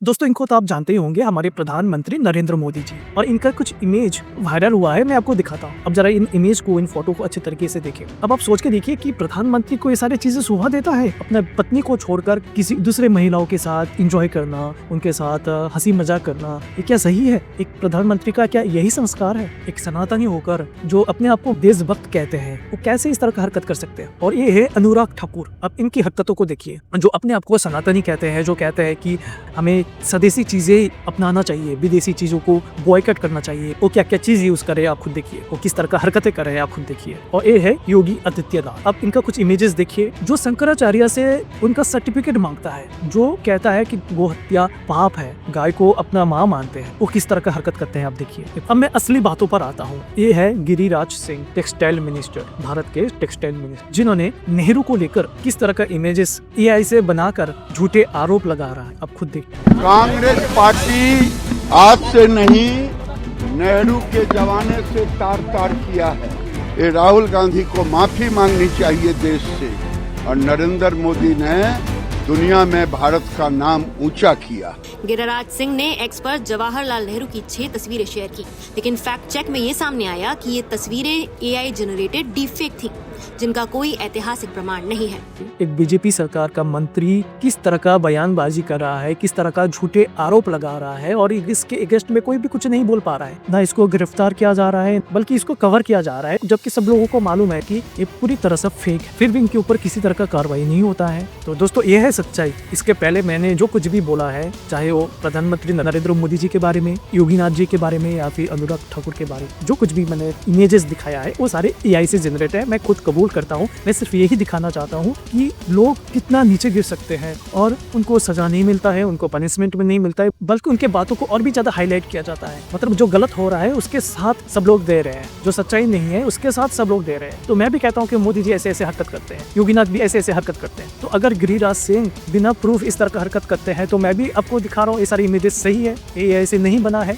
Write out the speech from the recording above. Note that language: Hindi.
दोस्तों इनको तो आप जानते ही होंगे, हमारे प्रधानमंत्री नरेंद्र मोदी जी, और इनका कुछ इमेज वायरल हुआ है। मैं आपको दिखाता हूँ। अब जरा इन इमेज को, इन फोटो को अच्छे तरीके से देखिए। अब आप सोच के देखिए कि प्रधानमंत्री को ये सारी चीजें शोभा देता है, अपने पत्नी को छोड़कर किसी दूसरे महिलाओं के साथ एंजॉय करना, उनके साथ हंसी मजाक करना, ये क्या सही है? एक प्रधानमंत्री का क्या यही संस्कार है? एक सनातनी होकर जो अपने आप को देशभक्त कहते हैं, वो कैसे इस तरह का हरकत कर सकते हैं? और ये है अनुराग ठाकुर। अब इनकी हरकतों को देखिए, जो अपने आप को सनातनी कहते हैं, जो कहते हैं कि हमें स्वदेशी चीजें अपनाना चाहिए, विदेशी चीजों को बॉयकॉट करना चाहिए। वो क्या क्या चीज यूज करे आप खुद देखिए, वो किस तरह का हरकतें कर रहे हैं आप खुद देखिए। और ये है योगी आदित्यनाथ। अब इनका कुछ इमेजेस देखिए, जो शंकराचार्य से उनका सर्टिफिकेट मांगता है, जो कहता है कि गो हत्या पाप है, गाय को अपना माँ मानते हैं, वो किस तरह का हरकत करते हैं आप देखिए। अब मैं असली बातों पर आता हूँ। ये है गिरिराज सिंह, टेक्सटाइल मिनिस्टर, भारत के टेक्सटाइल मिनिस्टर, जिन्होंने नेहरू को लेकर किस तरह का इमेजेस एआई से बनाकर झूठे आरोप लगा रहा है। अब खुद देखिए। कांग्रेस पार्टी आज से नहीं, नेहरू के जमाने से तार तार किया है। ये राहुल गांधी को माफी मांगनी चाहिए देश से, और नरेंद्र मोदी ने दुनिया में भारत का नाम ऊंचा किया। गिरिराज सिंह ने एक्स पर जवाहरलाल नेहरू की 6 तस्वीरें शेयर की, लेकिन फैक्ट चेक में ये सामने आया कि ये तस्वीरें एआई जनरेटेड डीपफेक थी, जिनका कोई ऐतिहासिक प्रमाण नहीं है। एक बीजेपी सरकार का मंत्री किस तरह का बयानबाजी कर रहा है, किस तरह का झूठे आरोप लगा रहा है, और इसके अगेंस्ट में कोई भी कुछ नहीं बोल पा रहा है। ना इसको गिरफ्तार किया जा रहा है, बल्कि इसको कवर किया जा रहा है, जबकि सब लोगों को मालूम है कि ये पूरी तरह से फेक है, फिर भी इनके ऊपर किसी तरह का कार्रवाई नहीं होता है। तो दोस्तों ये है सच्चाई। इसके पहले मैंने जो कुछ भी बोला है, चाहे वो प्रधानमंत्री नरेंद्र मोदी जी के बारे में, योगीनाथ जी के बारे में, या फिर अनुराग ठाकुर के बारे में, जो कुछ भी मैंने इमेजेस दिखाया है, वो सारे एआई से जनरेट है। मैं खुद कबूल करता हूँ। मैं सिर्फ यही दिखाना चाहता हूँ कि लोग कितना नीचे गिर सकते हैं, और उनको सजा नहीं मिलता है, उनको पनिशमेंट भी नहीं मिलता है, बल्कि उनके बातों को और भी ज्यादा हाईलाइट किया जाता है। मतलब जो गलत हो रहा है उसके साथ सब लोग दे रहे हैं, जो सच्चाई नहीं है उसके साथ सब लोग दे रहे हैं। तो मैं भी कहता हूँ कि मोदी जी ऐसे ऐसे हरकत करते हैं, योगीनाथ भी ऐसे ऐसे हरकत करते हैं। तो अगर गिरिराज सिंह बिना प्रूफ इस तरह का हरकत करते हैं, तो मैं भी आपको दिखा रहा हूँ ये सारी इमेजेस सही है, ये ऐसे नहीं बना है।